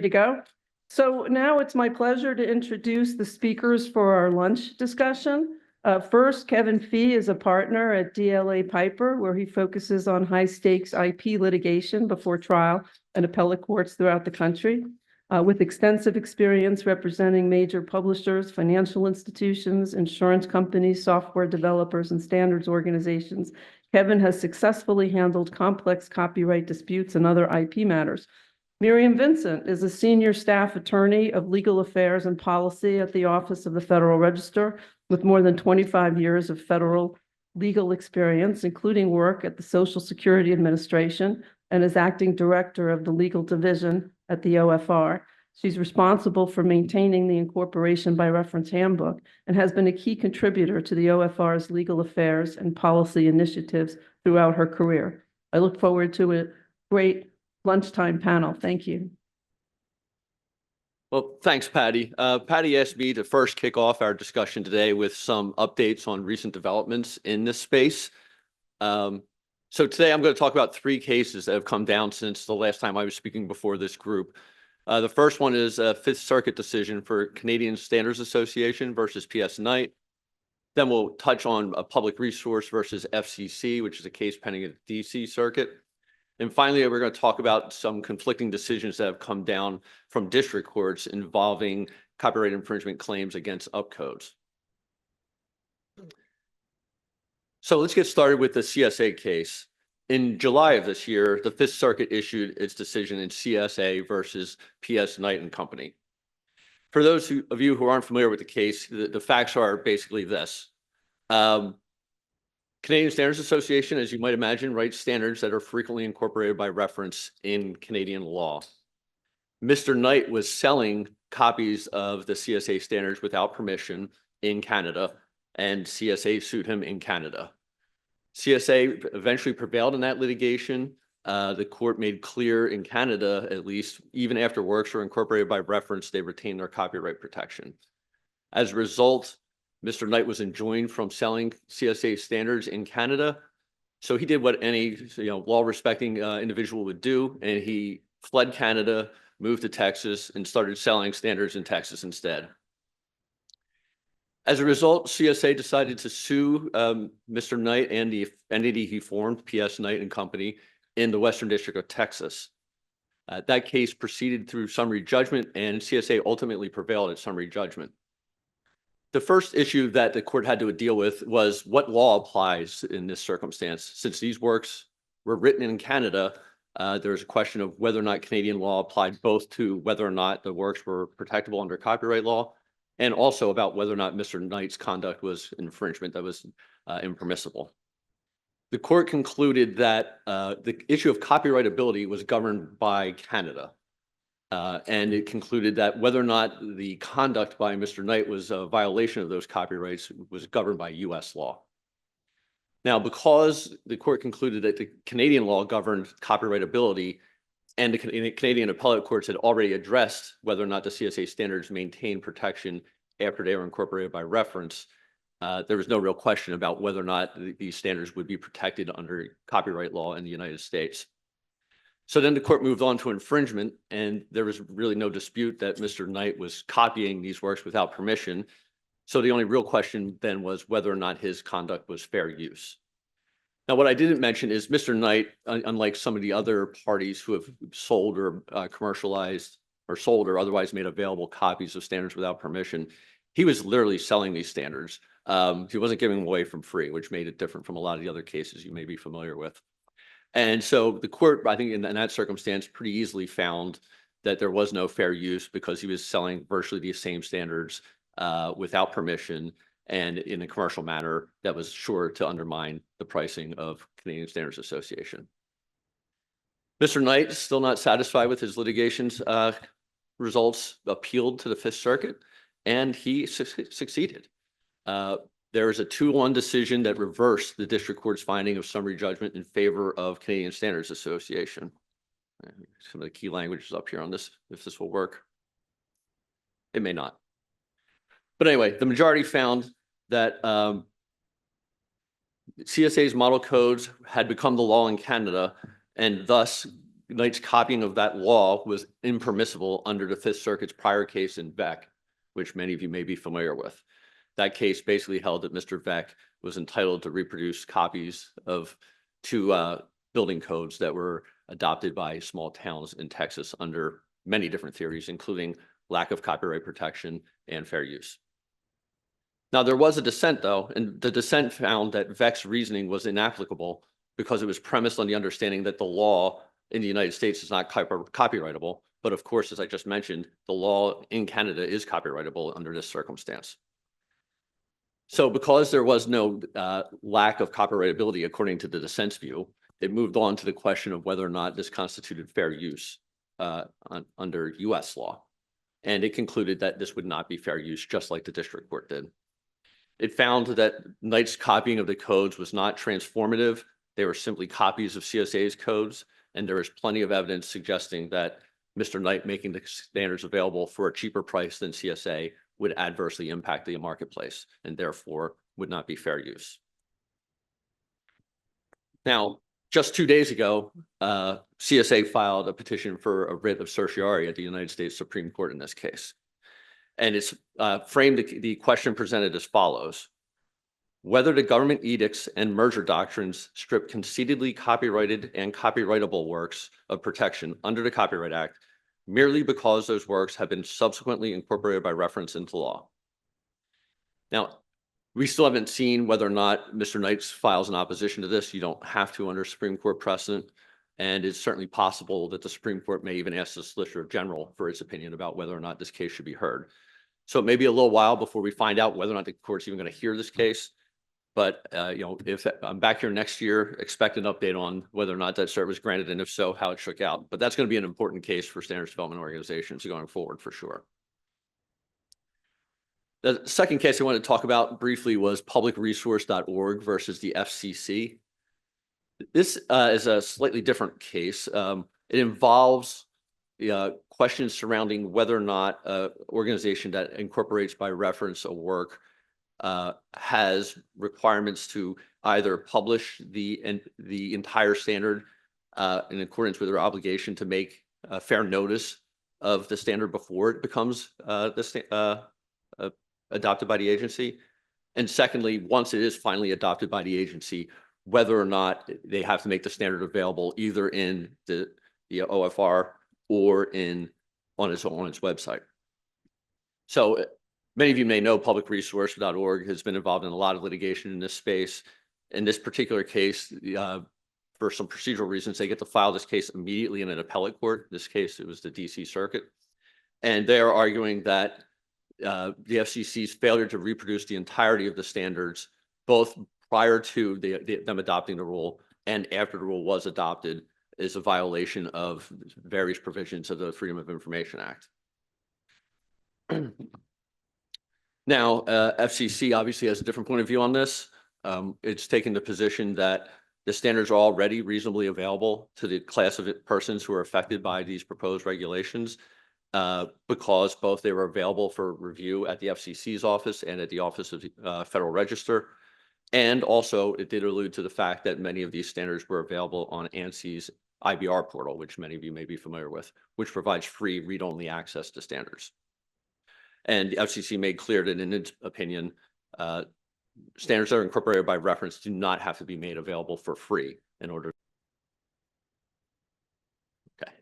to go? So now it's my pleasure to introduce the speakers for our lunch discussion. First, Kevin Fee is a partner at DLA Piper, where he focuses on high-stakes IP litigation before trial and appellate courts throughout the country. With extensive experience representing major publishers, financial institutions, insurance companies, software developers, and standards organizations, Kevin has successfully handled complex copyright disputes and other IP matters. Miriam Vincent is a senior staff attorney of legal affairs and policy at the Office of the Federal Register, with more than 25 years of federal legal experience, including work at the Social Security Administration, and is acting director of the legal division at the OFR. She's responsible for maintaining the Incorporation by Reference Handbook and has been a key contributor to the OFR's legal affairs and policy initiatives throughout her career. I look forward to a great lunchtime panel. Thank you. Well, thanks, Patty. Patty asked me to first kick off our discussion today with some updates on recent developments in this space. So today I'm going to talk about 3 cases that have come down since the last time I was speaking before this group. The first one is a Fifth Circuit decision for Canadian Standards Association versus PS Knight. Then we'll touch on a public resource versus FCC, which is a case pending at the DC Circuit. And finally, we're going to talk about some conflicting decisions that have come down from district courts involving copyright infringement claims against upcodes. So let's get started with the CSA case. In July of this year, the Fifth Circuit issued its decision in CSA versus PS Knight and Company. For those of you who aren't familiar with the case, the facts are basically this. Canadian Standards Association, as you might imagine, writes standards that are frequently incorporated by reference in Canadian law. Mr. Knight was selling copies of the CSA standards without permission in Canada, and CSA sued him in Canada. CSA eventually prevailed in that litigation. The court made clear in Canada, at least, even after works were incorporated by reference, they retained their copyright protection. As a result, Mr. Knight was enjoined from selling CSA standards in Canada. So he did what any law-respecting individual would do, and he fled Canada, moved to Texas, and started selling standards in Texas instead. As a result, CSA decided to sue Mr. Knight and the entity he formed, PS Knight and Company, in the Western District of Texas. That case proceeded through summary judgment, and CSA ultimately prevailed at summary judgment. The first issue that the court had to deal with was what law applies in this circumstance. Since these works were written in Canada, there's a question of whether or not Canadian law applied both to whether or not the works were protectable under copyright law, and also about whether or not Mr. Knight's conduct was infringement that was impermissible. The court concluded that the issue of copyrightability was governed by Canada. And it concluded that whether or not the conduct by Mr. Knight was a violation of those copyrights was governed by US law. Now, because the court concluded that the Canadian law governed copyrightability and the Canadian appellate courts had already addressed whether or not the CSA standards maintain protection after they were incorporated by reference, there was no real question about whether or not these standards would be protected under copyright law in the United States. So then the court moved on to infringement, and there was really no dispute that Mr. Knight was copying these works without permission. So the only real question then was whether or not his conduct was fair use. Now, what I didn't mention is Mr. Knight, unlike some of the other parties who have sold or commercialized or sold or otherwise made available copies of standards without permission, he was literally selling these standards. He wasn't giving them away from free, which made it different from a lot of the other cases you may be familiar with. And so the court, I think in that circumstance, pretty easily found that there was no fair use because he was selling virtually the same standards without permission and in a commercial manner that was sure to undermine the pricing of Canadian Standards Association. Mr. Knight, still not satisfied with his litigation's results, appealed to the Fifth Circuit, and he succeeded. There was a 2-1 decision that reversed the district court's finding of summary judgment in favor of Canadian Standards Association. Some of the key language is up here on this, if this will work. It may not. But anyway, the majority found that CSA's model codes had become the law in Canada, and thus Knight's copying of that law was impermissible under the Fifth Circuit's prior case in Beck, which many of you may be familiar with. That case basically held that Mr. Beck was entitled to reproduce copies of two building codes that were adopted by small towns in Texas under many different theories, including lack of copyright protection and fair use. Now, there was a dissent, though, and the dissent found that Beck's reasoning was inapplicable because it was premised on the understanding that the law in the United States is not copyrightable. But of course, as I just mentioned, the law in Canada is copyrightable under this circumstance. So because there was no lack of copyrightability, according to the dissent's view, it moved on to the question of whether or not this constituted fair use under US law. And it concluded that this would not be fair use, just like the district court did. It found that Knight's copying of the codes was not transformative. They were simply copies of CSA's codes, and there is plenty of evidence suggesting that Mr. Knight making the standards available for a cheaper price than CSA would adversely impact the marketplace and therefore would not be fair use. Now, just 2 days ago, CSA filed a petition for a writ of certiorari at the United States Supreme Court in this case. And it's framed the question presented as follows: whether the government edicts and merger doctrines strip concededly copyrighted and copyrightable works of protection under the Copyright Act merely because those works have been subsequently incorporated by reference into law. Now, we still haven't seen whether or not Mr. Knight files an opposition to this. You don't have to under Supreme Court precedent. And it's certainly possible that the Supreme Court may even ask the Solicitor General for its opinion about whether or not this case should be heard. So it may be a little while before we find out whether or not the court's even going to hear this case. But if I'm back here next year, expect an update on whether or not that cert was granted, and if so, how it shook out. But that's going to be an important case for standards development organizations going forward for sure. The second case I wanted to talk about briefly was publicresource.org versus the FCC. This is a slightly different case. It involves questions surrounding whether or not an organization that incorporates by reference a work has requirements to either publish the entire standard in accordance with their obligation to make a fair notice of the standard before it becomes adopted by the agency. And secondly, once it is finally adopted by the agency, whether or not they have to make the standard available either in the OFR or on its website. So many of you may know publicresource.org has been involved in a lot of litigation in this space. In this particular case, for some procedural reasons, they get to file this case immediately in an appellate court. In this case, it was the DC Circuit. And they are arguing that the FCC's failure to reproduce the entirety of the standards, both prior to them adopting the rule and after the rule was adopted, is a violation of various provisions of the Freedom of Information Act. Now, FCC obviously has a different point of view on this. It's taken the position that the standards are already reasonably available to the class of persons who are affected by these proposed regulations because both they were available for review at the FCC's office and at the Office of the Federal Register. And also, it did allude to the fact that many of these standards were available on ANSI's IBR portal, which many of you may be familiar with, which provides free read-only access to standards. And the FCC made clear that in its opinion, standards that are incorporated by reference do not have to be made available for free in order. Okay.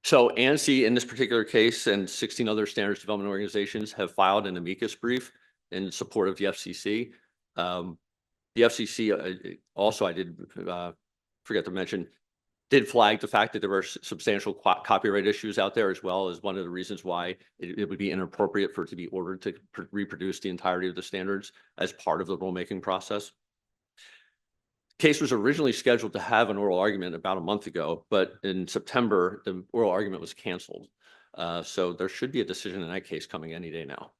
So ANSI in this particular case and 16 other standards development organizations have filed an amicus brief in support of the FCC. The FCC also, I did forget to mention, did flag the fact that there were substantial copyright issues out there, as well as one of the reasons why it would be inappropriate for it to be ordered to reproduce the entirety of the standards as part of the rulemaking process. The case was originally scheduled to have an oral argument about a month ago, but in September, the oral argument was canceled. So there should be a decision in that case coming any day now.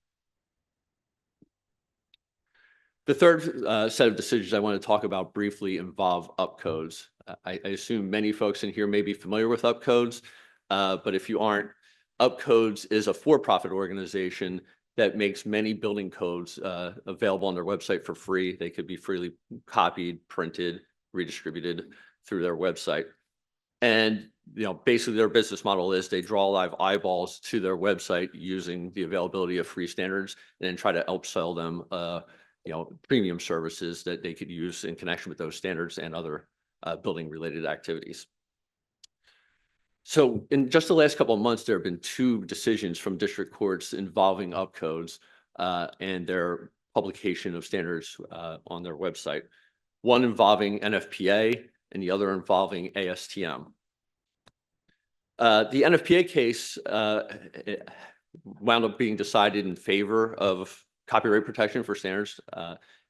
The third set of decisions I want to talk about briefly involve upcodes. I assume many folks in here may be familiar with upcodes, but if you aren't, upcodes is a for-profit organization that makes many building codes available on their website for free. They could be freely copied, printed, redistributed. through their website. And, basically their business model is they draw live eyeballs to their website using the availability of free standards and then try to upsell them, premium services that they could use in connection with those standards and other building related activities. So in just the last couple of months, there have been 2 decisions from district courts involving upcodes and their publication of standards on their website. One involving NFPA and the other involving ASTM. The NFPA case it wound up being decided in favor of copyright protection for standards,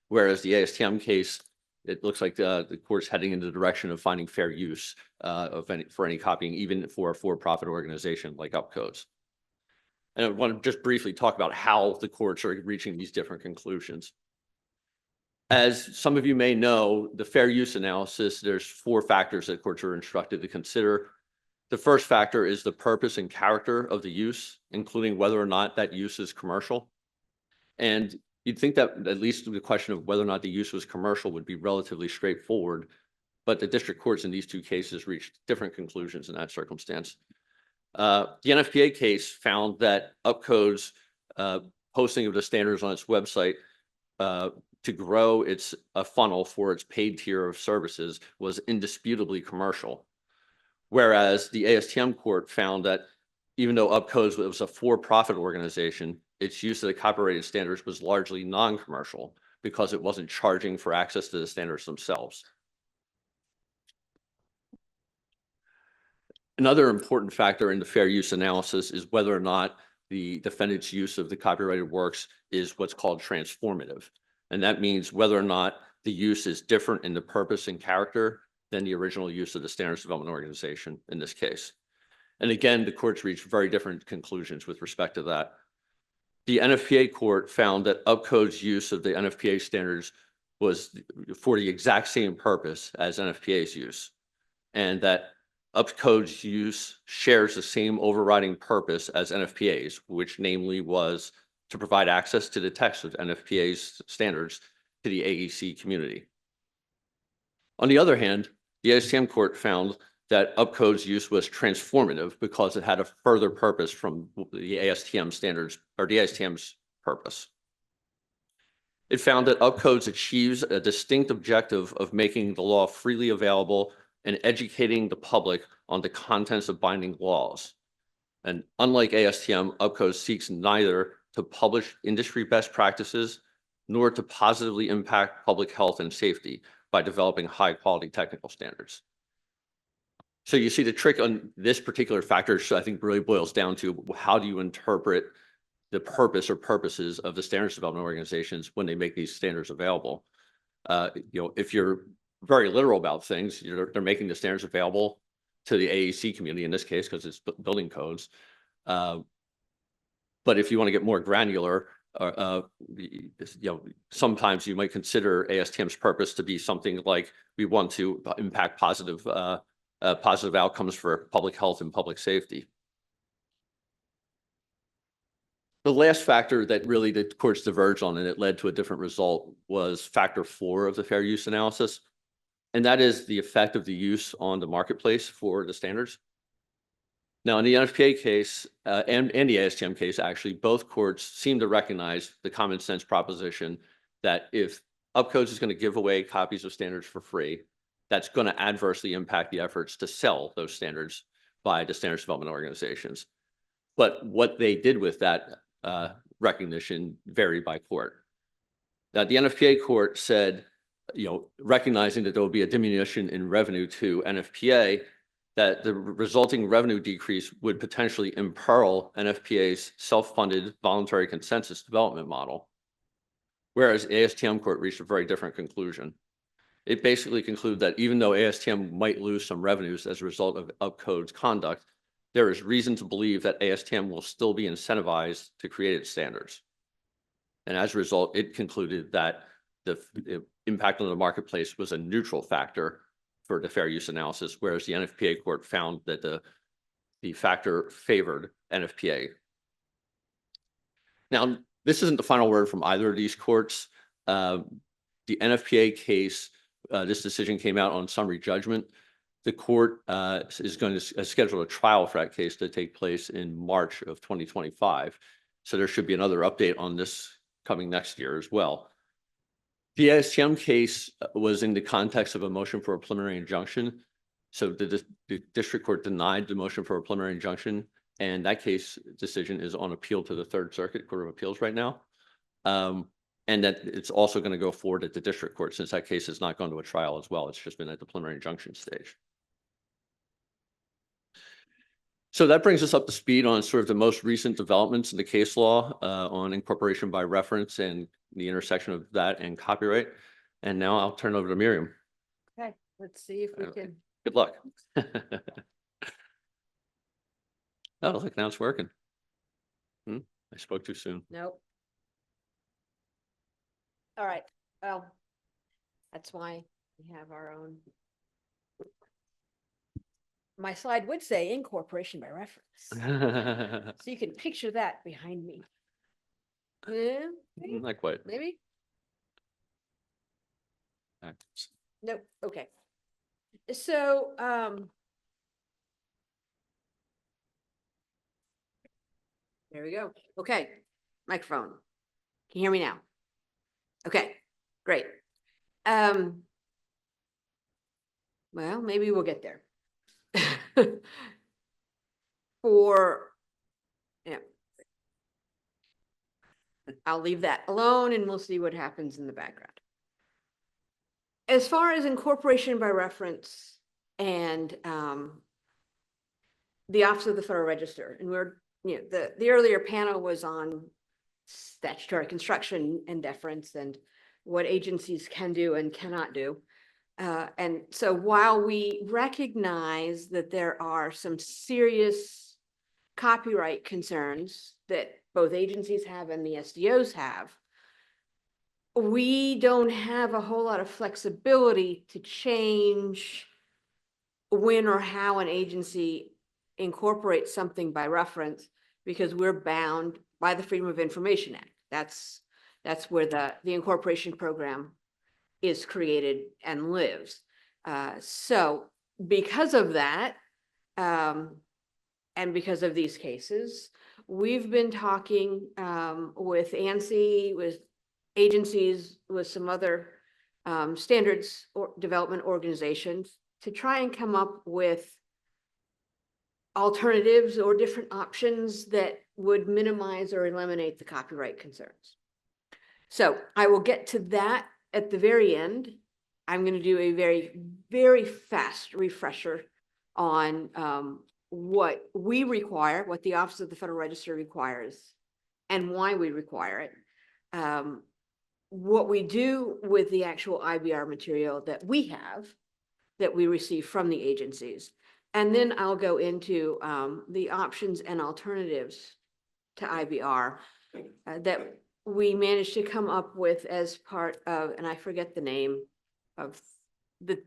whereas the ASTM case, it looks like the court's heading in the direction of finding fair use for any copying, even for a for-profit organization like Upcodes. And I want to just briefly talk about how the courts are reaching these different conclusions. As some of you may know, the fair use analysis, there's 4 factors that courts are instructed to consider. The first factor is the purpose and character of the use, including whether or not that use is commercial. And you'd think that at least the question of whether or not the use was commercial would be relatively straightforward, but the district courts in these 2 cases reached different conclusions in that circumstance. The NFPA case found that Upcode's posting of the standards on its website to grow its funnel for its paid tier of services was indisputably commercial. Whereas the ASTM court found that even though Upcodes was a for-profit organization, its use of the copyrighted standards was largely non-commercial because it wasn't charging for access to the standards themselves. Another important factor in the fair use analysis is whether or not the defendant's use of the copyrighted works is what's called transformative. And that means whether or not the use is different in the purpose and character than the original use of the standards development organization in this case. And again, the courts reached very different conclusions with respect to that. The NFPA court found that Upcode's use of the NFPA standards was for the exact same purpose as NFPA's use, and that Upcode's use shares the same overriding purpose as NFPA's, which namely was to provide access to the text of NFPA's standards to the AEC community. On the other hand, the ASTM court found that Upcode's use was transformative because it had a further purpose from the ASTM standards or the ASTM's purpose. It found that Upcodes achieves a distinct objective of making the law freely available and educating the public on the contents of binding laws. And unlike ASTM, Upcodes seeks neither to publish industry best practices nor to positively impact public health and safety by developing high quality technical standards. So you see the trick on this particular factor, I think really boils down to how do you interpret the purpose or purposes of the standards development organizations when they make these standards available. If you're very literal about things, they're making the standards available to the AEC community in this case, because it's building codes. But if you want to get more granular, sometimes you might consider ASTM's purpose to be something like we want to impact positive outcomes for public health and public safety. The last factor that really the courts diverged on and it led to a different result was factor 4 of the fair use analysis. And that is the effect of the use on the marketplace for the standards. Now, in the NFPA case and the ASTM case, actually, both courts seem to recognize the common sense proposition that if Upcodes is going to give away copies of standards for free, that's going to adversely impact the efforts to sell those standards by the standards development organizations. But what they did with that recognition varied by court. Now, the NFPA court said, recognizing that there will be a diminution in revenue to NFPA, that the resulting revenue decrease would potentially imperil NFPA's self-funded voluntary consensus development model. Whereas ASTM court reached a very different conclusion. It basically concluded that even though ASTM might lose some revenues as a result of Upcode's conduct, there is reason to believe that ASTM will still be incentivized to create its standards. And as a result, it concluded that the impact on the marketplace was a neutral factor for the fair use analysis, whereas the NFPA court found that the factor favored NFPA. Now, this isn't the final word from either of these courts. The NFPA case This decision came out on summary judgment. The court is going to schedule a trial for that case to take place in March of 2025. So there should be another update on this coming next year as well. The ASTM case was in the context of a motion for a preliminary injunction. So the district court denied the motion for a preliminary injunction, and that case decision is on appeal to the Third Circuit Court of Appeals right now. And that it's also going to go forward at the district court since that case has not gone to a trial as well. It's just been at the preliminary injunction stage. So that brings us up to speed on sort of the most recent developments in the case law on incorporation by reference and the intersection of that and copyright. And now I'll turn it over to Miriam. Okay, let's see if we can. Good luck. Oh, look, now it's working. I spoke too soon. Nope. All right, well, that's why we have our own. My slide would say incorporation by reference. So you can picture that behind me. Yeah, maybe, Not quite. maybe? Nope, okay. So, there we go. Okay, microphone. Can you hear me now? Okay, great. Well, maybe we'll get there. Yeah. I'll leave that alone and we'll see what happens in the background. As far as incorporation by reference and the Office of the Federal Register, and the earlier panel was on statutory construction and deference and what agencies can do and cannot do. And so while we recognize that there are some serious copyright concerns that both agencies have and the SDOs have, we don't have a whole lot of flexibility to change when or how an agency incorporates something by reference because we're bound by the Freedom of Information Act. That's where the incorporation program is created and lives. So because of that, and because of these cases, we've been talking with ANSI, with agencies, with some other standards or development organizations to try and come up with alternatives or different options that would minimize or eliminate the copyright concerns. So I will get to that at the very end. I'm going to do a very, very fast refresher on what we require, what the Office of the Federal Register requires, and why we require it. What we do with the actual IBR material that we have, that we receive from the agencies. And then I'll go into the options and alternatives to IBR that we managed to come up with as part of, and I forget the name of the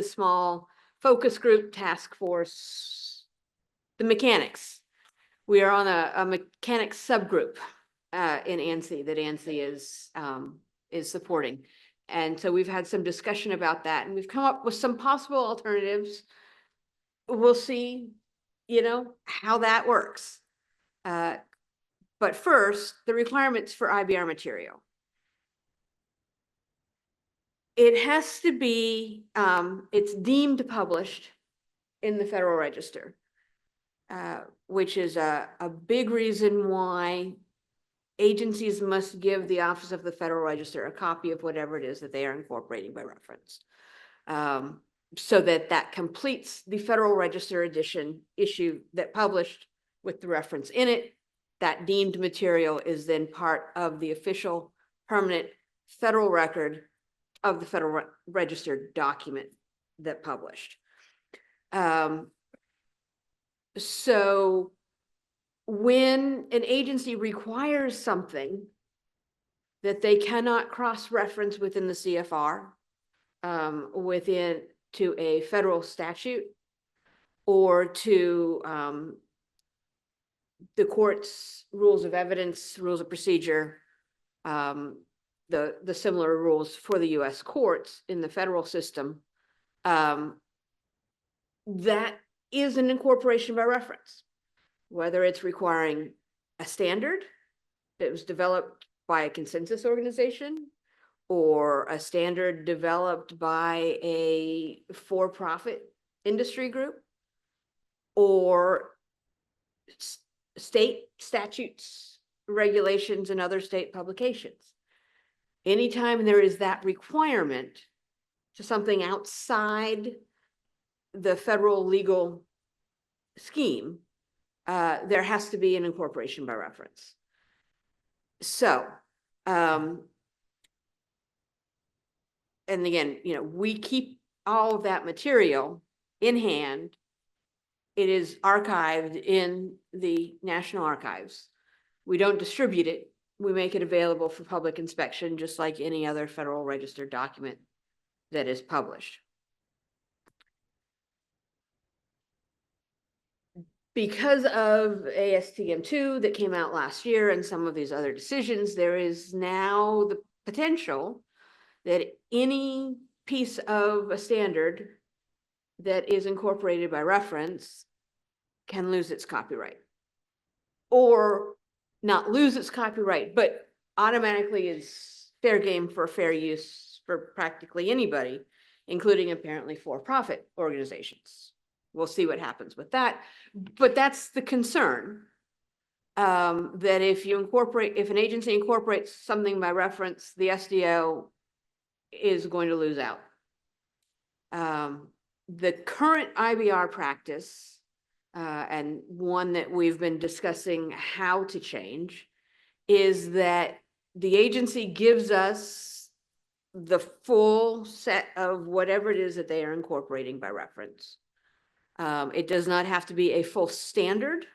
small focus group task force, the mechanics. We are on a mechanics subgroup in ANSI that ANSI is supporting. And so we've had some discussion about that and we've come up with some possible alternatives. We'll see, how that works. But first, the requirements for IBR material. It has to be, it's deemed published in the Federal Register, which is a big reason why agencies must give the Office of the Federal Register a copy of whatever it is that they are incorporating by reference. So that completes the Federal Register edition issue that published with the reference in it. That deemed material is then part of the official permanent federal record of the Federal Register document that published. So when an agency requires something that they cannot cross-reference within the CFR, within to a federal statute or to the court's rules of evidence, rules of procedure, the similar rules for the US courts in the federal system, that is an incorporation by reference, whether it's requiring a standard that was developed by a consensus organization or a standard developed by a for-profit industry group or state statutes, regulations, and other state publications. Anytime there is that requirement to something outside the federal legal scheme, there has to be an incorporation by reference. So, and again, we keep all of that material in hand. It is archived in the National Archives. We don't distribute it. We make it available for public inspection, just like any other Federal Register document that is published. Because of ASTM2 that came out last year and some of these other decisions, there is now the potential that any piece of a standard that is incorporated by reference can lose its copyright, or not lose its copyright, but automatically is fair game for fair use for practically anybody, including apparently for-profit organizations. We'll see what happens with that, but that's the concern, that if an agency incorporates something by reference, the SDO is going to lose out. The current IBR practice, and one that we've been discussing how to change, is that the agency gives us the full set of whatever it is that they are incorporating by reference. It does not have to be a full standard,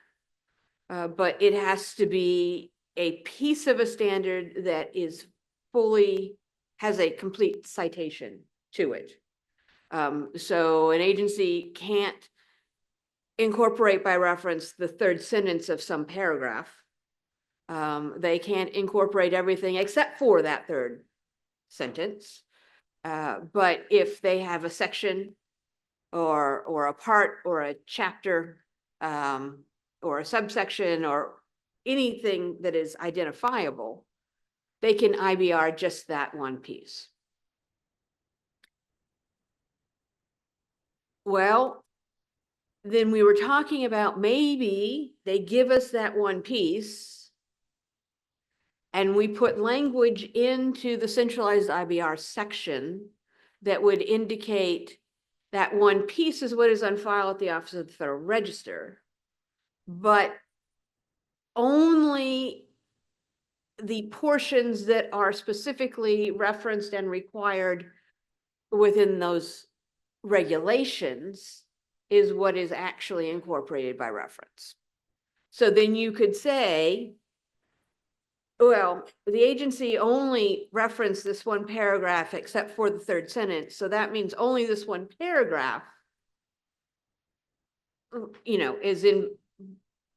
but it has to be a piece of a standard that is has a complete citation to it. So an agency can't incorporate by reference the third sentence of some paragraph. They can't incorporate everything except for that third sentence. But if they have a section or a part or a chapter, or a subsection or anything that is identifiable, they can IBR just that one piece. Well, then we were talking about maybe they give us that one piece and we put language into the centralized IBR section that would indicate that one piece is what is on file at the Office of the Federal Register, but only the portions that are specifically referenced and required within those regulations is what is actually incorporated by reference. So then you could say, well, the agency only referenced this one paragraph except for the third sentence. So that means only this one paragraph,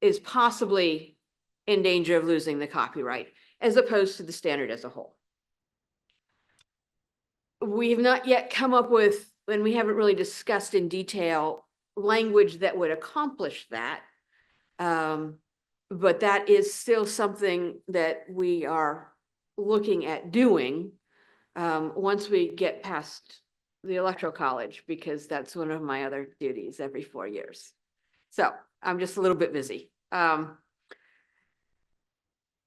is possibly in danger of losing the copyright, as opposed to the standard as a whole. We have not yet come up with, and we haven't really discussed in detail, language that would accomplish that. But that is still something that we are looking at doing once we get past the Electoral College, because that's one of my other duties every 4 years. So I'm just a little bit busy.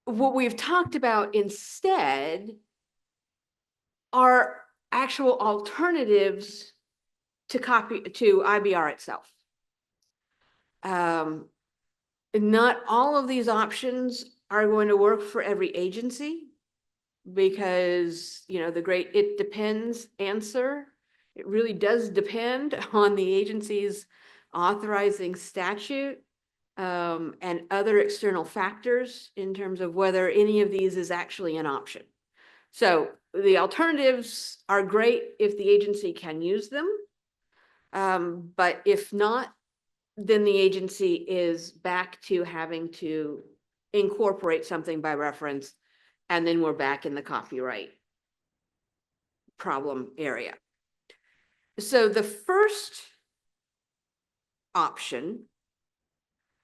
What we've talked about instead are actual alternatives to IBR itself. Not all of these options are going to work for every agency, because the great "it depends" answer, it really does depend on the agency's authorizing statute and other external factors in terms of whether any of these is actually an option. So the alternatives are great if the agency can use them, but if not, then the agency is back to having to incorporate something by reference, and then we're back in the copyright problem area. So the first option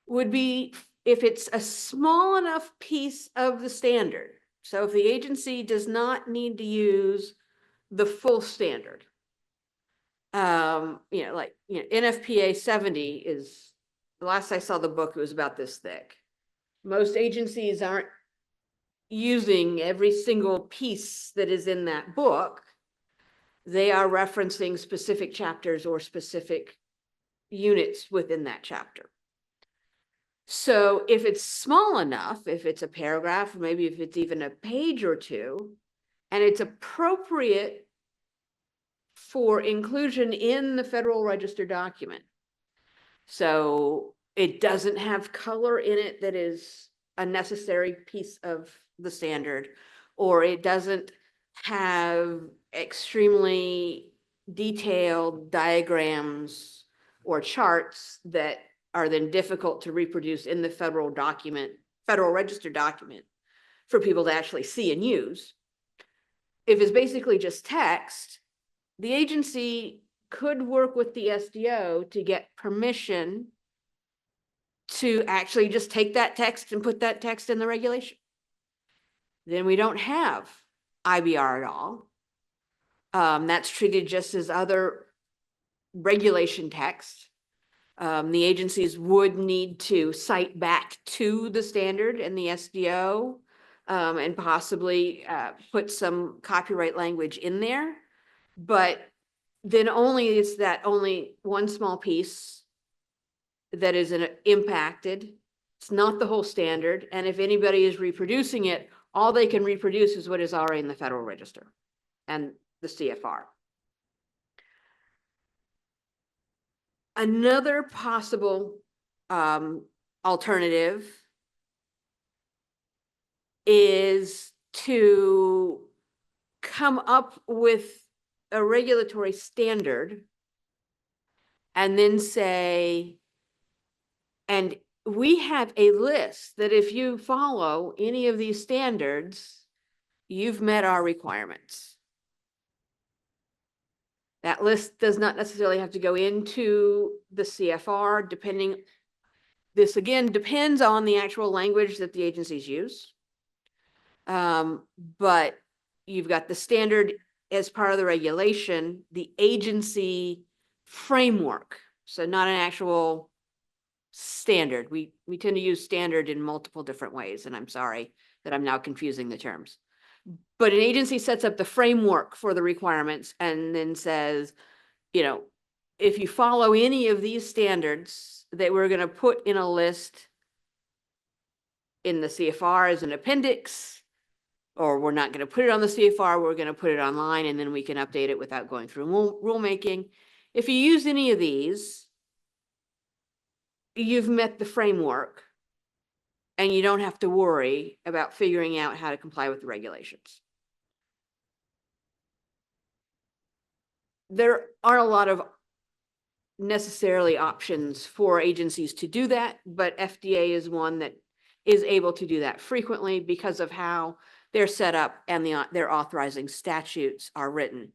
would be if it's a small enough piece of the standard. So if the agency does not need to use the full standard. NFPA 70 is, the last I saw the book, it was about this thick. Most agencies aren't using every single piece that is in that book. They are referencing specific chapters or specific units within that chapter. So if it's small enough, if it's a paragraph, maybe if it's even a page or two, and it's appropriate for inclusion in the Federal Register document. So it doesn't have color in it that is a necessary piece of the standard, or it doesn't have extremely detailed diagrams or charts that are then difficult to reproduce in the Federal Register document for people to actually see and use. If it's basically just text, the agency could work with the SDO to get permission to actually just take that text and put that text in the regulation. Then we don't have IBR at all. That's treated just as other regulation text. The agencies would need to cite back to the standard and the SDO and possibly put some copyright language in there. But then it's that only one small piece that is impacted. It's not the whole standard. And if anybody is reproducing it, all they can reproduce is what is already in the Federal Register and the CFR. Another possible alternative is to come up with a regulatory standard and then say, and we have a list that if you follow any of these standards, you've met our requirements. That list does not necessarily have to go into the CFR, depending, this again depends on the actual language that the agencies use. But you've got the standard as part of the regulation, the agency framework. So not an actual standard. We tend to use standard in multiple different ways, and I'm sorry that I'm now confusing the terms. But an agency sets up the framework for the requirements and then says, if you follow any of these standards that we're going to put in a list in the CFR as an appendix, or we're not going to put it on the CFR, we're going to put it online, and then we can update it without going through rulemaking. If you use any of these, you've met the framework and you don't have to worry about figuring out how to comply with the regulations. There aren't a lot of necessarily options for agencies to do that, but FDA is one that is able to do that frequently because of how they're set up and their authorizing statutes are written.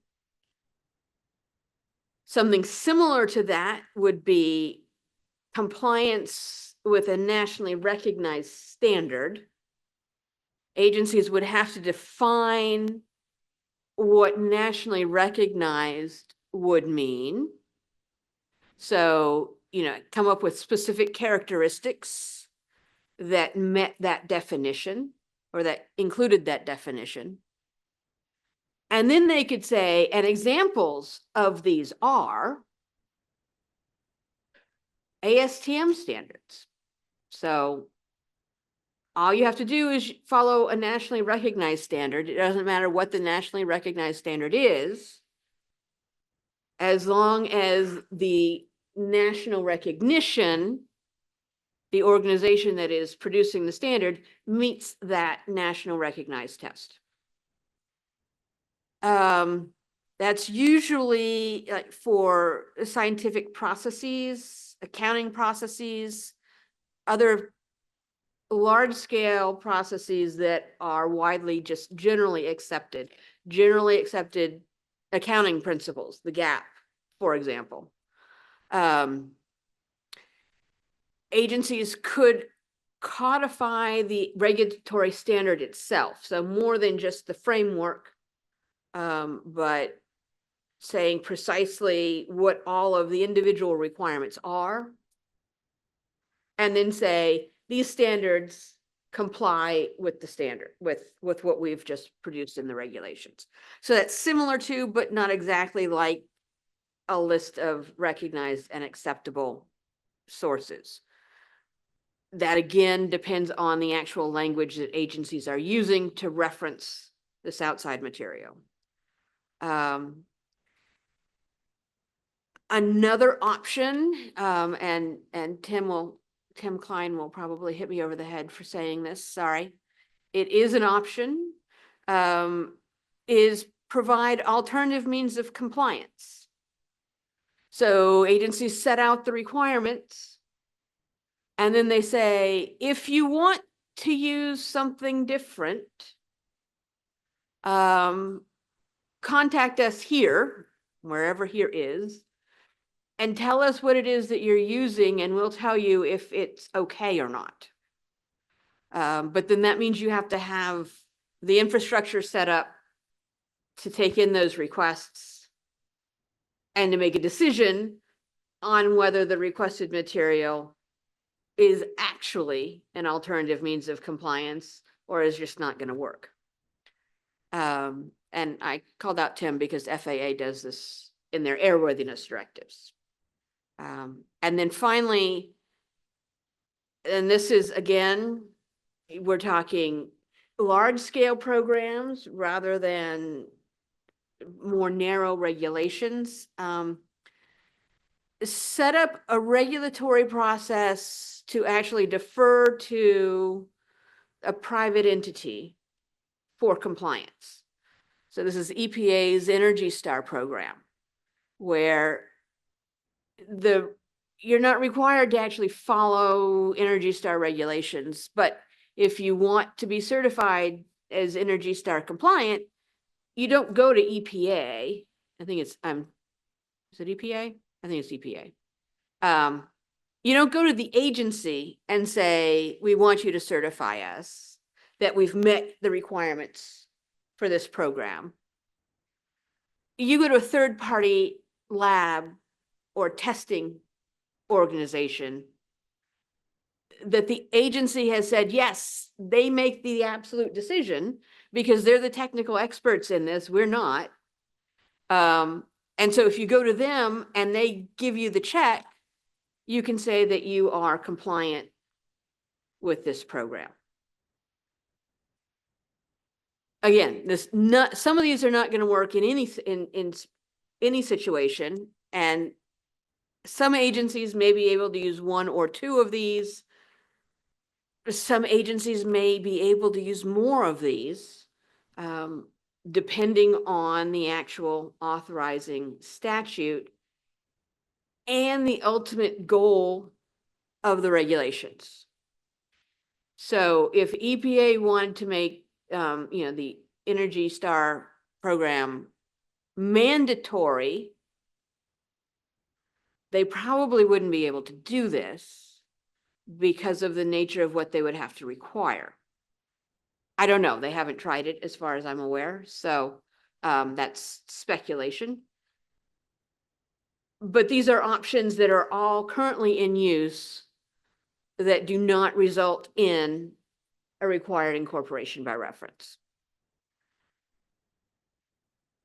Something similar to that would be compliance with a nationally recognized standard. Agencies would have to define what nationally recognized would mean. So, come up with specific characteristics that met that definition or that included that definition. And then they could say, and examples of these are ASTM standards. So all you have to do is follow a nationally recognized standard. It doesn't matter what the nationally recognized standard is, as long as the national recognition, the organization that is producing the standard, meets that national recognized test. That's usually like for scientific processes, accounting processes, other large-scale processes that are widely just generally accepted accounting principles, the GAAP, for example. Agencies could codify the regulatory standard itself, so more than just the framework, but saying precisely what all of the individual requirements are, and then say these standards comply with the standard, with what we've just produced in the regulations. So that's similar to, but not exactly like, a list of recognized and acceptable sources. That again depends on the actual language that agencies are using to reference this outside material. Another option, and Tim Klein will probably hit me over the head for saying this, sorry. It is an option, is provide alternative means of compliance. So agencies set out the requirements, and then they say, if you want to use something different, contact us here, wherever here is, and tell us what it is that you're using, and we'll tell you if it's okay or not. But then that means you have to have the infrastructure set up to take in those requests and to make a decision on whether the requested material is actually an alternative means of compliance or is just not going to work. And I called out Tim because FAA does this in their airworthiness directives. And then finally, and this is again, we're talking large scale programs rather than more narrow regulations. Set up a regulatory process to actually defer to a private entity for compliance. So this is EPA's Energy Star program, where you're not required to actually follow Energy Star regulations, but if you want to be certified as Energy Star compliant, you don't go to EPA. I think it's, is it EPA? I think it's EPA. You don't go to the agency and say, we want you to certify us that we've met the requirements for this program. You go to a third-party lab or testing organization that the agency has said, yes, they make the absolute decision because they're the technical experts in this, we're not. And so if you go to them and they give you the check, you can say that you are compliant with this program. Again, some of these are not going to work in any situation, and some agencies may be able to use one or two of these. Some agencies may be able to use more of these, depending on the actual authorizing statute and the ultimate goal of the regulations. So if EPA wanted to make, the Energy Star program mandatory, they probably wouldn't be able to do this because of the nature of what they would have to require. I don't know. They haven't tried it as far as I'm aware. So that's speculation. But these are options that are all currently in use that do not result in a required incorporation by reference.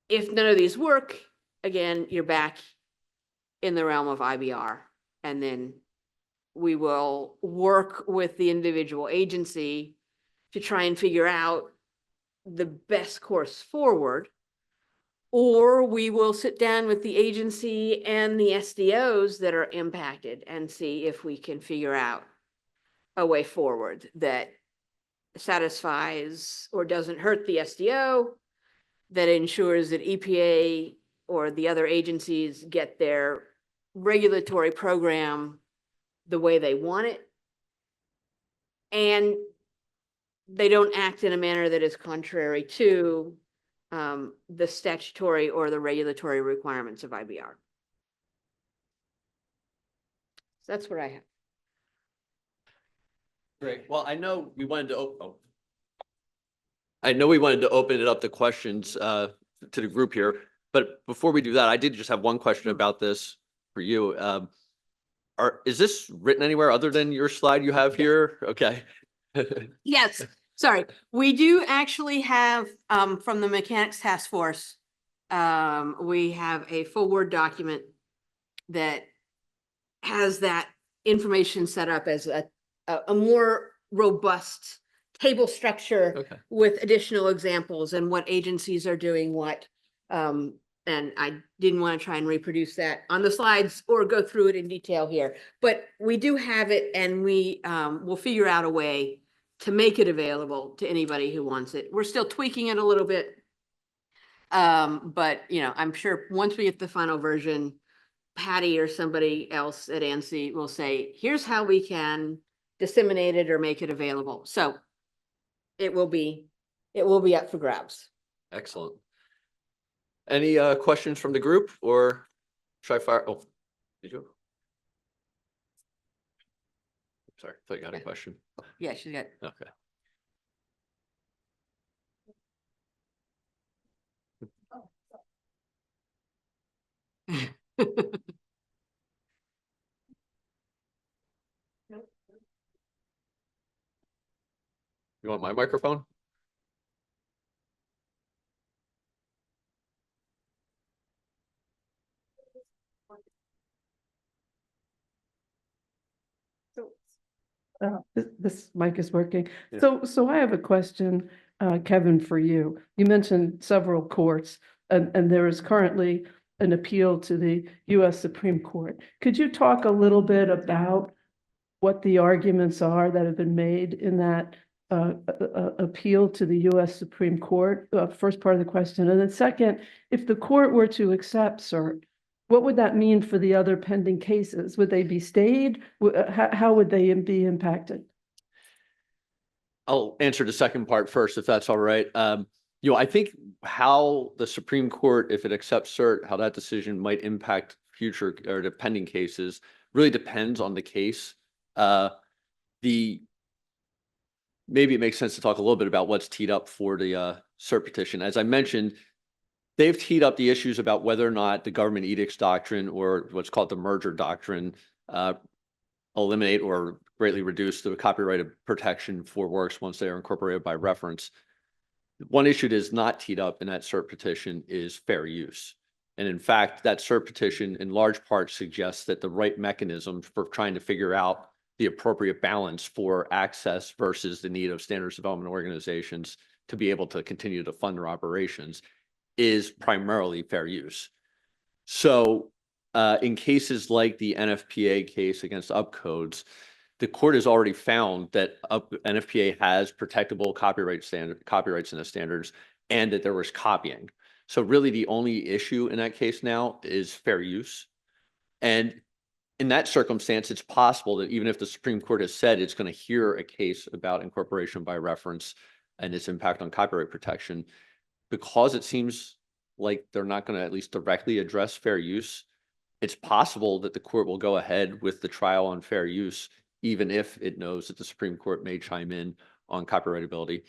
If none of these work, again, you're back in the realm of IBR, and then we will work with the individual agency to try and figure out the best course forward, or we will sit down with the agency and the SDOs that are impacted and see if we can figure out a way forward that satisfies or doesn't hurt the SDO, that ensures that EPA or the other agencies get their regulatory program the way they want it, and they don't act in a manner that is contrary to the statutory or the regulatory requirements of IBR. So that's what I have. Great. Well, I know we wanted to, I know we wanted to open it up to questions to the group here, but before we do that, I did just have one question about this for you. Is this written anywhere other than your slide you have here? Okay. Yes, sorry. We do actually have, from the Mechanics Task Force, we have a full Word document that has that information set up as a more robust table structure Okay. with additional examples and what agencies are doing what. And I didn't want to try and reproduce that on the slides or go through it in detail here, but we do have it, and we will figure out a way to make it available to anybody who wants it. We're still tweaking it a little bit. But I'm sure once we get the final version, Patty or somebody else at ANSI will say, here's how we can disseminate it or make it available. So it will be up for grabs. Excellent. Any questions from the group, or should I fire? Oh, did you? Sorry, I thought you had a question. Yeah, she's got. Okay. You want my microphone? This mic is working. Yeah. So I have a question, Kevin, for you. You mentioned several courts, and there is currently an appeal to the U.S. Supreme Court. Could you talk a little bit about what the arguments are that have been made in that appeal to the U.S. Supreme Court? First part of the question. And then second, if the court were to accept cert, what would that mean for the other pending cases? Would they be stayed? How would they be impacted? I'll answer the second part first, if that's all right. I think how the Supreme Court, if it accepts cert, how that decision might impact future or the pending cases really depends on the case. Maybe it makes sense to talk a little bit about what's teed up for the cert petition. As I mentioned, they've teed up the issues about whether or not the government edicts doctrine, or what's called the merger doctrine, eliminate or greatly reduce the copyright protection for works once they are incorporated by reference. One issue that is not teed up in that cert petition is fair use. And in fact, that cert petition in large part suggests that the right mechanism for trying to figure out the appropriate balance for access versus the need of standards development organizations to be able to continue to fund their operations is primarily fair use. So in cases like the NFPA case against Upcodes, the court has already found that NFPA has protectable copyrights in the standards, and that there was copying. So really the only issue in that case now is fair use. And in that circumstance, it's possible that even if the Supreme Court has said it's going to hear a case about incorporation by reference and its impact on copyright protection, because it seems like they're not going to at least directly address fair use, it's possible that the court will go ahead with the trial on fair use, even if it knows that the Supreme Court may chime in on copyrightability.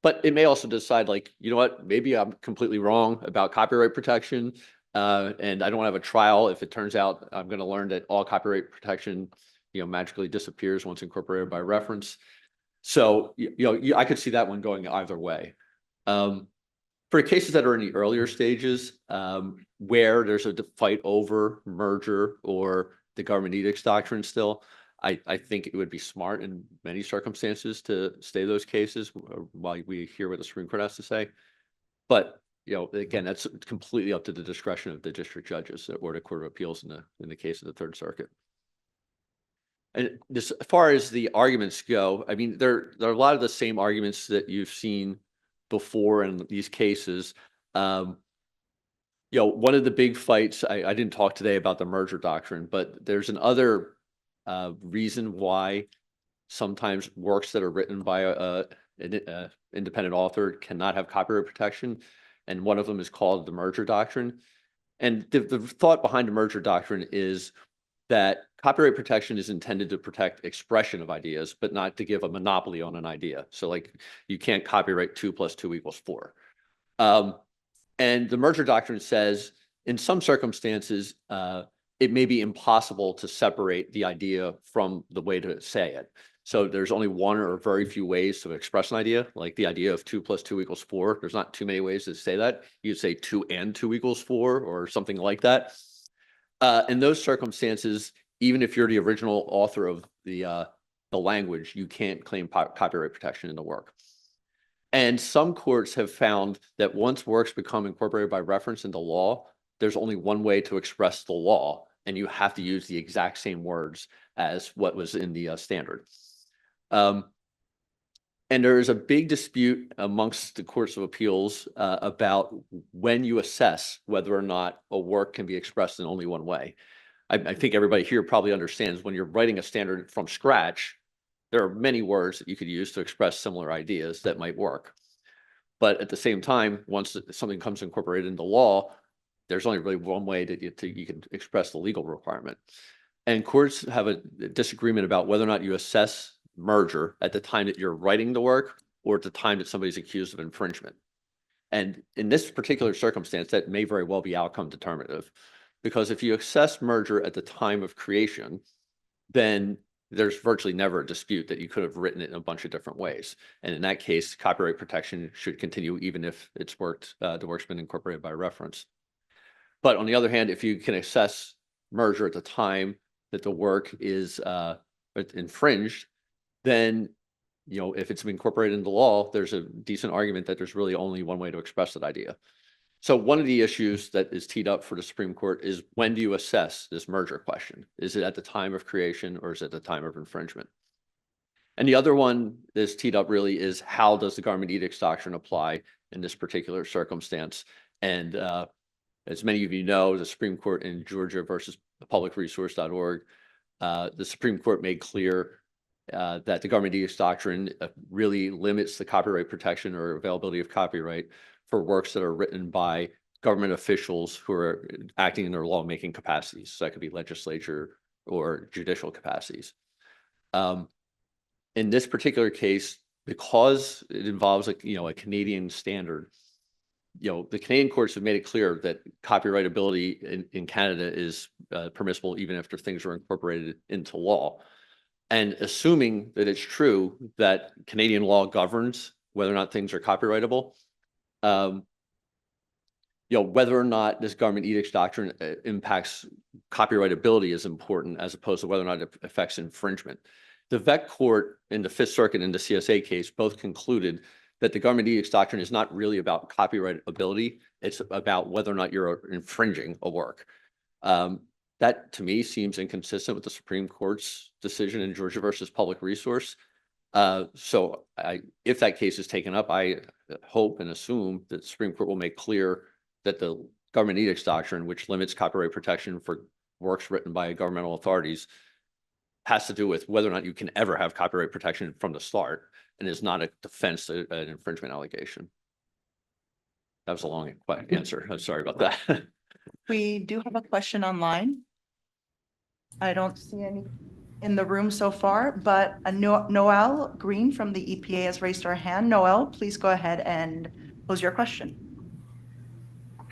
But it may also decide, like, you know what, maybe I'm completely wrong about copyright protection, and I don't have a trial if it turns out I'm going to learn that all copyright protection, magically disappears once incorporated by reference. So, I could see that one going either way. For cases that are in the earlier stages, where there's a fight over merger or the government edicts doctrine still, I think it would be smart in many circumstances to stay those cases while we hear what the Supreme Court has to say. But, again, that's completely up to the discretion of the district judges or the Court of Appeals in the case of the Third Circuit. And as far as the arguments go, I mean, there are a lot of the same arguments that you've seen before in these cases. One of the big fights, I didn't talk today about the merger doctrine, but there's another reason why sometimes works that are written by an independent author cannot have copyright protection. and one of them is called the merger doctrine. And the thought behind the merger doctrine is that copyright protection is intended to protect expression of ideas, but not to give a monopoly on an idea. So like you can't copyright 2 + 2 = 4. And the merger doctrine says in some circumstances, it may be impossible to separate the idea from the way to say it. So there's only one or very few ways to express an idea, like the idea of 2 + 2 = 4. There's not too many ways to say that. You could say 2 and 2 = 4 or something like that. In those circumstances, even if you're the original author of the language, you can't claim copyright protection in the work. And some courts have found that once works become incorporated by reference into law, there's only one way to express the law, and you have to use the exact same words as what was in the standard. And there is a big dispute amongst the courts of appeals about when you assess whether or not a work can be expressed in only one way. I think everybody here probably understands when you're writing a standard from scratch, there are many words that you could use to express similar ideas that might work. But at the same time, once something comes incorporated into law, there's only really one way that you can express the legal requirement. And courts have a disagreement about whether or not you assess merger at the time that you're writing the work or at the time that somebody's accused of infringement. And in this particular circumstance, that may very well be outcome determinative, because if you assess merger at the time of creation, then there's virtually never a dispute that you could have written it in a bunch of different ways. And in that case, copyright protection should continue even if the work's been incorporated by reference. But on the other hand, if you can assess merger at the time that the work is infringed, then if it's been incorporated into law, there's a decent argument that there's really only one way to express that idea. So one of the issues that is teed up for the Supreme Court is, when do you assess this merger question? Is it at the time of creation or is it at the time of infringement? And the other one that's teed up really is, how does the Government Edicts Doctrine apply in this particular circumstance? And as many of you know, the Supreme Court in Georgia versus publicresource.org, the Supreme Court made clear that the Government Edicts Doctrine really limits the copyright protection or availability of copyright for works that are written by government officials who are acting in their lawmaking capacities. So that could be legislature or judicial capacities. In this particular case, because it involves a Canadian standard, the Canadian courts have made it clear that copyrightability in Canada is permissible even after things are incorporated into law. And assuming that it's true that Canadian law governs whether or not things are copyrightable, whether or not this Government Edicts Doctrine impacts copyrightability is important, as opposed to whether or not it affects infringement. The VEC court in the Fifth Circuit in the CSA case both concluded that the Government Edicts Doctrine is not really about copyrightability. It's about whether or not you're infringing a work. That to me seems inconsistent with the Supreme Court's decision in Georgia versus Public Resource. So if that case is taken up, I hope and assume that the Supreme Court will make clear that the Government Edicts Doctrine, which limits copyright protection for works written by governmental authorities, has to do with whether or not you can ever have copyright protection from the start, and is not a defense to an infringement allegation. That was a long answer. I'm sorry about that. We do have a question online. I don't see any in the room so far, but Noel Green from the EPA has raised her hand. Noel, please go ahead and pose your question.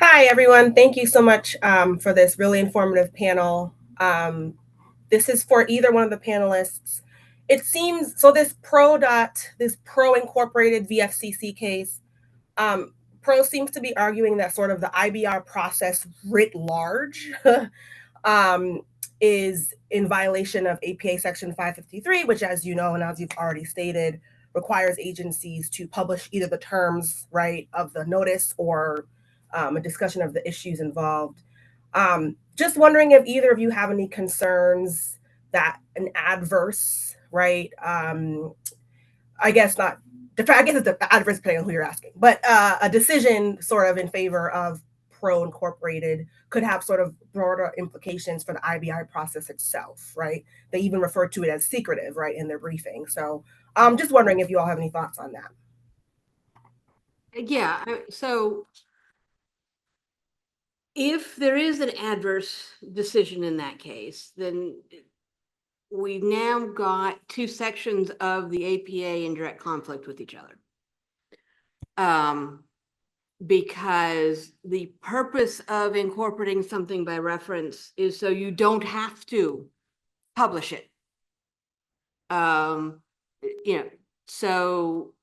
Hi, everyone. Thank you so much for this really informative panel. This is for either one of the panelists. It seems, so this pro incorporated VFCC case, pro seems to be arguing that sort of the IBR process writ large is in violation of APA Section 553, which, as you know, and as you've already stated, requires agencies to publish either the terms, right, of the notice or a discussion of the issues involved. Just wondering if either of you have any concerns that an adverse, right, I guess it's the adverse depending on who you're asking, but a decision sort of in favor of pro incorporated could have sort of broader implications for the IBI process itself, right? They even refer to it as secretive, right, in their briefing. So I'm just wondering if you all have any thoughts on that. Yeah, so If there is an adverse decision in that case, then we've now got two sections of the APA in direct conflict with each other. Because the purpose of incorporating something by reference is so you don't have to publish it. So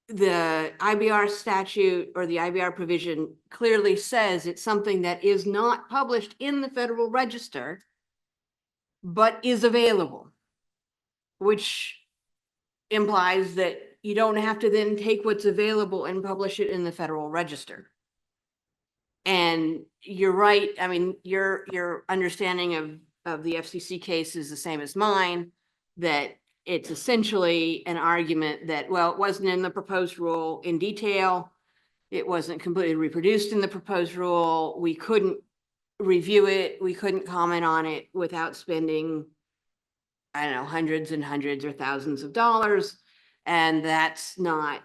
the IBR statute or the IBR provision clearly says it's something that is not published in the Federal Register, but is available, which implies that you don't have to then take what's available and publish it in the Federal Register. And you're right. I mean, your understanding of the FCC case is the same as mine, that it's essentially an argument that, well, it wasn't in the proposed rule in detail. It wasn't completely reproduced in the proposed rule. We couldn't review it. We couldn't comment on it without spending, I don't know, hundreds and hundreds or thousands of dollars. And that's not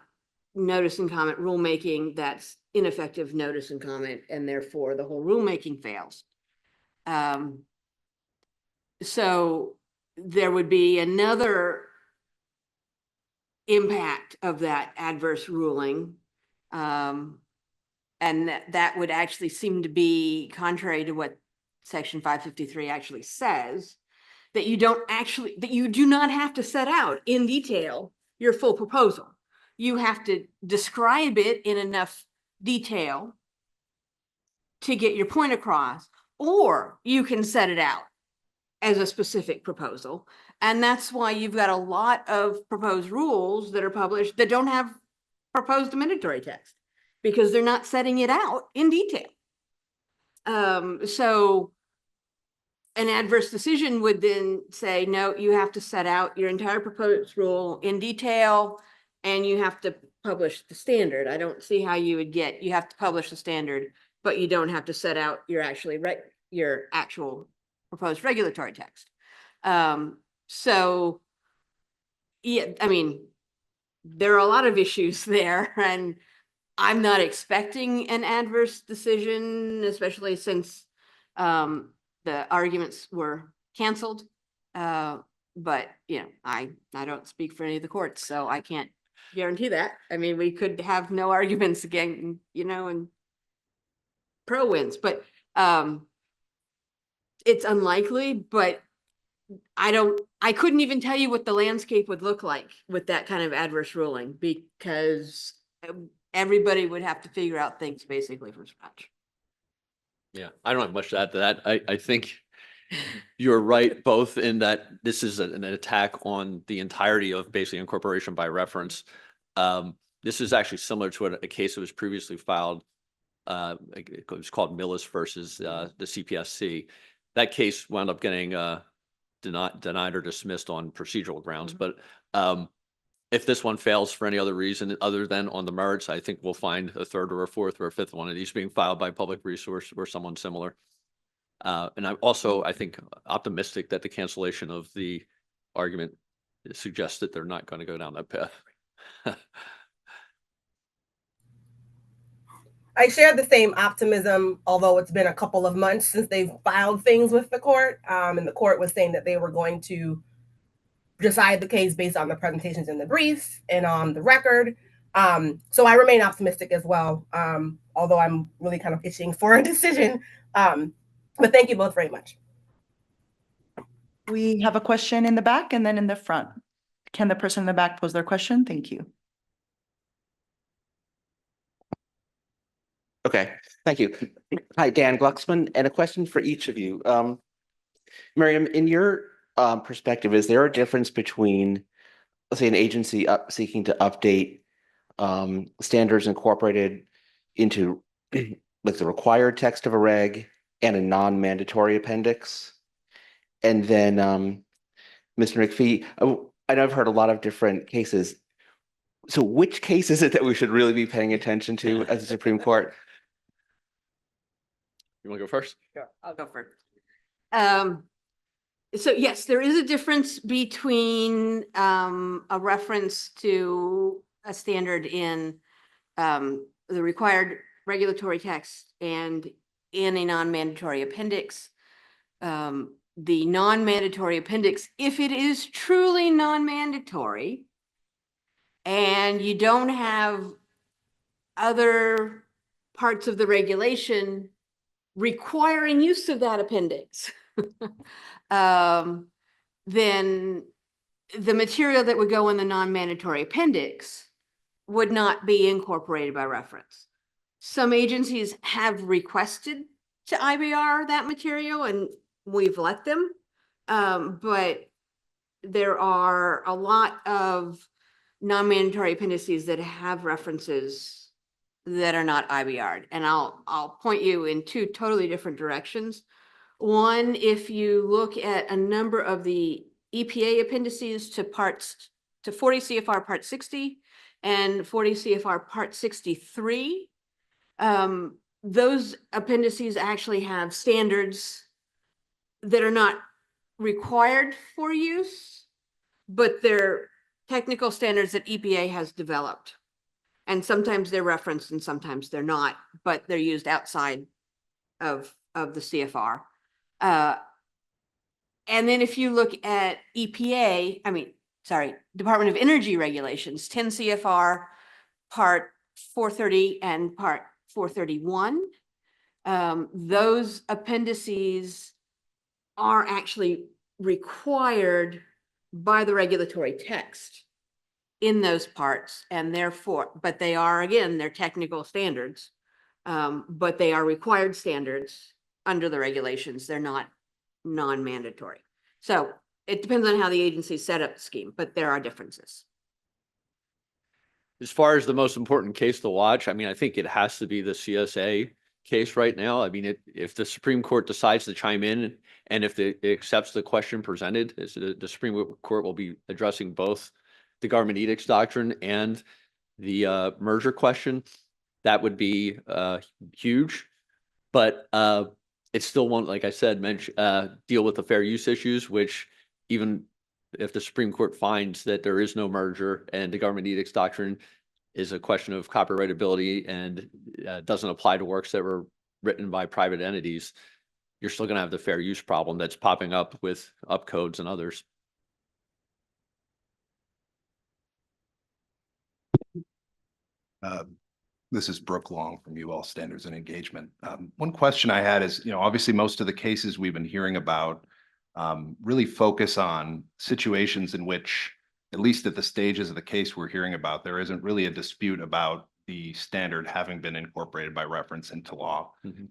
notice and comment rulemaking. That's ineffective notice and comment, and therefore the whole rulemaking fails. So there would be another impact of that adverse ruling. And that would actually seem to be contrary to what Section 553 actually says, that you do not have to set out in detail your full proposal. You have to describe it in enough detail to get your point across, or you can set it out as a specific proposal. And that's why you've got a lot of proposed rules that are published that don't have proposed amendatory text, because they're not setting it out in detail. So an adverse decision would then say, no, you have to set out your entire proposed rule in detail, and you have to publish the standard. I don't see how you would you have to publish the standard, but you don't have to set out your actual proposed regulatory text. So yeah, I mean, there are a lot of issues there, and I'm not expecting an adverse decision, especially since the arguments were canceled. But I don't speak for any of the courts, so I can't guarantee that. I mean, we could have no arguments again, and pro wins, but it's unlikely. But I couldn't even tell you what the landscape would look like with that kind of adverse ruling, because everybody would have to figure out things basically from scratch. Yeah, I don't have much to add to that. I think you're right, both in that this is an attack on the entirety of basically incorporation by reference. This is actually similar to a case that was previously filed. It was called Millis versus the CPSC. That case wound up getting denied or dismissed on procedural grounds. But if this one fails for any other reason other than on the merits, I think we'll find a third or a fourth or a fifth one of these being filed by Public Resource or someone similar. And I'm also, I think, optimistic that the cancellation of the argument suggests that they're not going to go down that path. I share the same optimism, although it's been a couple of months since they've filed things with the court. And the court was saying that they were going to decide the case based on the presentations in the brief and on the record. So I remain optimistic as well, although I'm really kind of itching for a decision. But thank you both very much. We have a question in the back and then in the front. Can the person in the back pose their question? Thank you. Okay, thank you. Hi, Dan Glucksman, and a question for each of you. Miriam, in your perspective, is there a difference between, let's say, an agency seeking to update standards incorporated into like the required text of a reg and a non-mandatory appendix? And then, Mr. McPhee, I know I've heard a lot of different cases. So which case is it that we should really be paying attention to as the Supreme Court? You want to go first? Sure, I'll go first. So yes, there is a difference between a reference to a standard in the required regulatory text and in a non-mandatory appendix. The non-mandatory appendix, if it is truly non-mandatory and you don't have other parts of the regulation requiring use of that appendix, then the material that would go in the non-mandatory appendix would not be incorporated by reference. Some agencies have requested to IBR that material and we've let them. But there are a lot of non-mandatory appendices that have references that are not IBR'd. And I'll point you in two totally different directions. One, if you look at a number of the EPA appendices to 40 CFR Part 60 and 40 CFR Part 63, those appendices actually have standards that are not required for use, but they're technical standards that EPA has developed. And sometimes they're referenced and sometimes they're not, but they're used outside of the CFR. And then if you look at Department of Energy regulations, 10 CFR Part 430 and Part 431, those appendices are actually required by the regulatory text in those parts, and therefore, but they are, again, they're technical standards, but they are required standards under the regulations. They're not non-mandatory. So it depends on how the agency set up the scheme, but there are differences. As far as the most important case to watch, I mean, I think it has to be the CSA case right now. I mean, if the Supreme Court decides to chime in and if it accepts the question presented, the Supreme Court will be addressing both the government edicts doctrine and the merger question. That would be huge, but it still won't, like I said, deal with the fair use issues, which even if the Supreme Court finds that there is no merger and the government edicts doctrine is a question of copyrightability and doesn't apply to works that were written by private entities, you're still going to have the fair use problem that's popping up with upcodes and others. This is Brooke Long from UL Standards and Engagement. One question I had is, obviously most of the cases we've been hearing about really focus on situations in which, at least at the stages of the case we're hearing about, there isn't really a dispute about the standard having been incorporated by reference into law. Mm-hmm.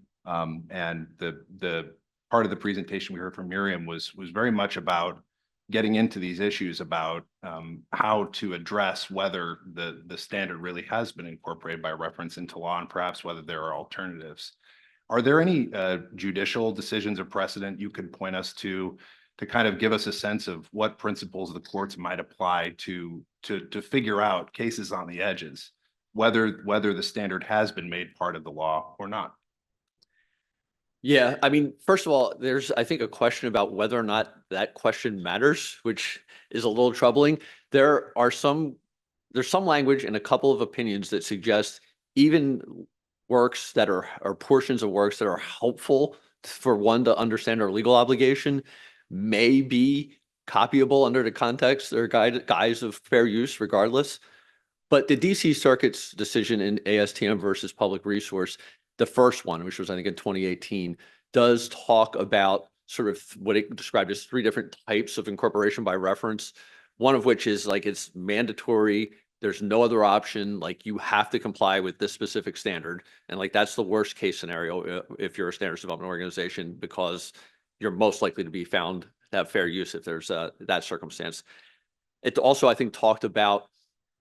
And the part of the presentation we heard from Miriam was very much about getting into these issues about how to address whether the standard really has been incorporated by reference into law and perhaps whether there are alternatives. Are there any judicial decisions or precedent you could point us to kind of give us a sense of what principles the courts might apply to figure out cases on the edges, whether the standard has been made part of the law or not? Yeah, I mean, first of all, there's, I think, a question about whether or not that question matters, which is a little troubling. There's some language in a couple of opinions that suggest even works that are, or portions of works that are helpful for one to understand our legal obligation may be copyable under the context or guise of fair use regardless. But the DC Circuit's decision in ASTM versus Public Resource, the first one, which was I think in 2018, does talk about sort of what it described as 3 different types of incorporation by reference. One of which is like it's mandatory. There's no other option. Like you have to comply with this specific standard. And like that's the worst case scenario if you're a standards development organization, because you're most likely to be found to have fair use if there's that circumstance. It also, I think, talked about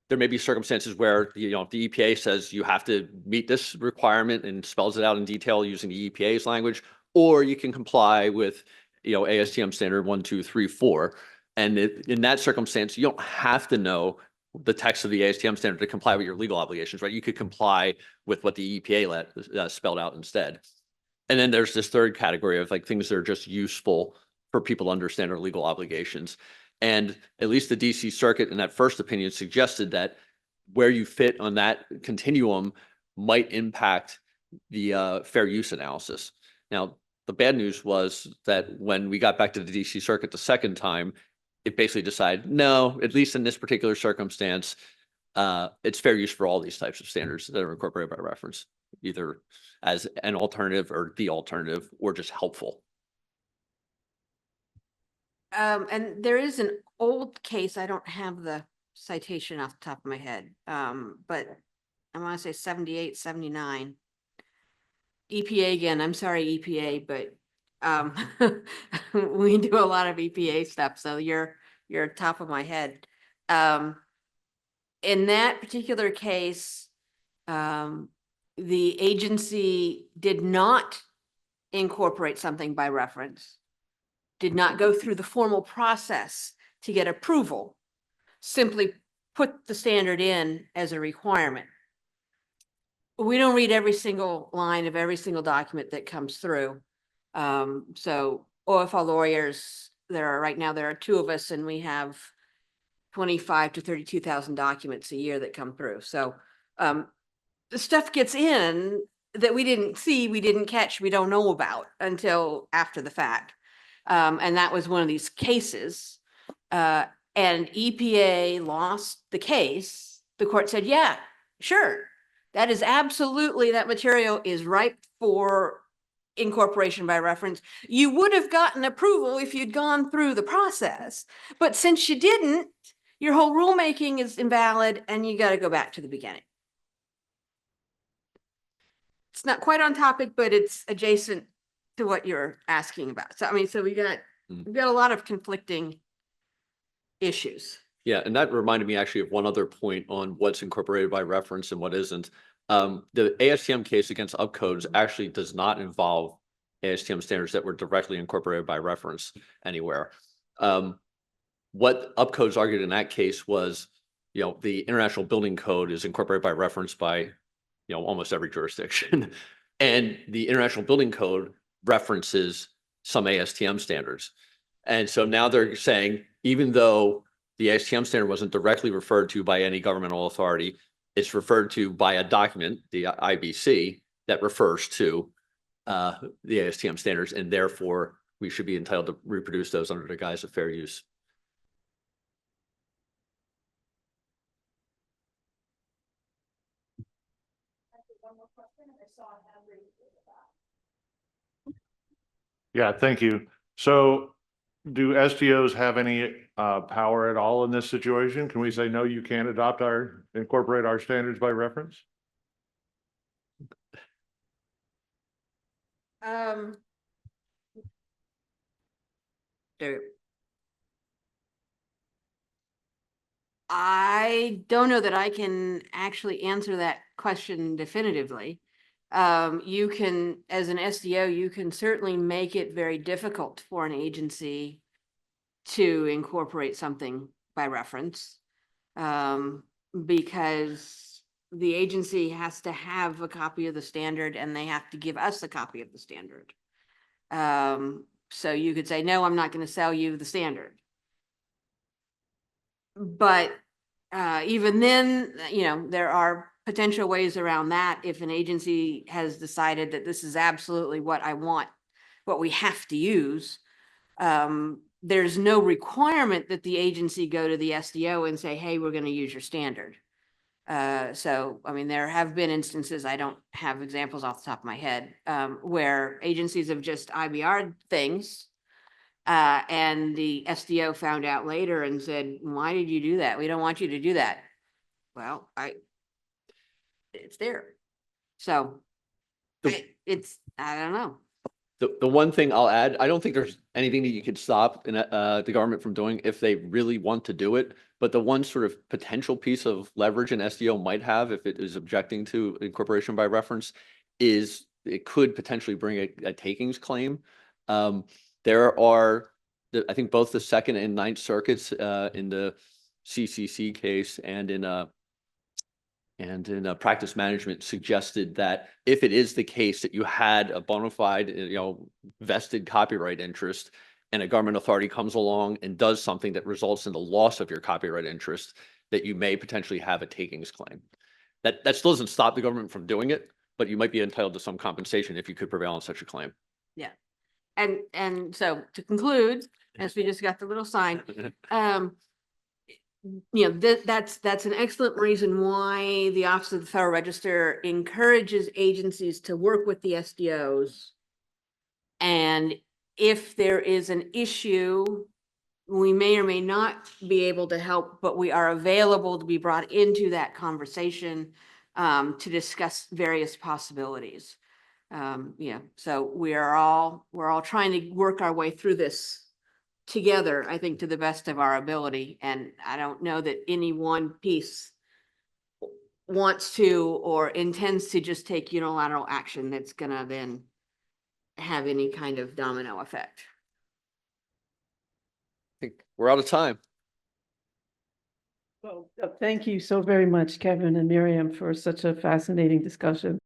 there may be circumstances where, if the EPA says you have to meet this requirement and spells it out in detail using the EPA's language, or you can comply with, ASTM standard 1, 2, 3, 4. And in that circumstance, you don't have to know the text of the ASTM standard to comply with your legal obligations, right? You could comply with what the EPA spelled out instead. And then there's this third category of like things that are just useful for people to understand their legal obligations. And at least the DC Circuit in that first opinion suggested that where you fit on that continuum might impact the fair use analysis. Now, the bad news was that when we got back to the DC Circuit the second time, it basically decided, no, at least in this particular circumstance, it's fair use for all these types of standards that are incorporated by reference, either as an alternative or the alternative, or just helpful. And there is an old case, I don't have the citation off the top of my head, but I want to say 78, 79. EPA again, I'm sorry, EPA, but we do a lot of EPA stuff, so you're top of my head. In that particular case, the agency did not incorporate something by reference, did not go through the formal process to get approval, simply put the standard in as a requirement. We don't read every single line of every single document that comes through. So OFL lawyers, right now there are 2 of us, and we have 25 to 32,000 documents a year that come through. So the stuff gets in that we didn't see, we didn't catch, we don't know about until after the fact. And that was one of these cases. And EPA lost the case. The court said, yeah, sure. That is absolutely, that material is ripe for incorporation by reference. You would have gotten approval if you'd gone through the process. But since you didn't, your whole rulemaking is invalid and you got to go back to the beginning. It's not quite on topic, but it's adjacent to what you're asking about. So, I mean, so we've got a lot of conflicting issues. Yeah, and that reminded me actually of one other point on what's incorporated by reference and what isn't. The ASTM case against upcodes actually does not involve ASTM standards that were directly incorporated by reference anywhere. What upcodes argued in that case was, the International Building Code is incorporated by reference by, almost every jurisdiction. And the International Building Code references some ASTM standards. And so now they're saying, even though the ASTM standard wasn't directly referred to by any governmental authority, it's referred to by a document, the IBC, that refers to the ASTM standards, and therefore we should be entitled to reproduce those under the guise of fair use. Yeah, thank you. So do SDOs have any power at all in this situation? Can we say, no, you can't incorporate our standards by reference? I don't know that I can actually answer that question definitively. You can, as an SDO, you can certainly make it very difficult for an agency to incorporate something by reference, because the agency has to have a copy of the standard and they have to give us a copy of the standard. So you could say, no, I'm not going to sell you the standard. But even then, there are potential ways around that. If an agency has decided that this is absolutely what I want, what we have to use, there's no requirement that the agency go to the SDO and say, hey, we're going to use your standard. So, I mean, there have been instances, I don't have examples off the top of my head, where agencies have just IBR'd things. And the SDO found out later and said, why did you do that? We don't want you to do that. Well, it's there. So I don't know. The one thing I'll add, I don't think there's anything that you could stop the government from doing if they really want to do it. But the one sort of potential piece of leverage an SDO might have if it is objecting to incorporation by reference is it could potentially bring a takings claim. There are, I think, both the Second and Ninth Circuits in the CCC case and in practice management suggested that if it is the case that you had a bona fide, vested copyright interest, and a government authority comes along and does something that results in the loss of your copyright interest, that you may potentially have a takings claim. That still doesn't stop the government from doing it, but you might be entitled to some compensation if you could prevail on such a claim. And so to conclude, as we just got the little sign, you know, that's an excellent reason why the Office of the Federal Register encourages agencies to work with the SDOs. And if there is an issue, we may or may not be able to help, but we are available to be brought into that conversation to discuss various possibilities. Yeah, so we're all trying to work our way through this together, I think, to the best of our ability. And I don't know that any one piece wants to or intends to just take unilateral action that's gonna then have any kind of domino effect. I think we're out of time. Well, thank you so very much, Kevin and Miriam, for such a fascinating discussion.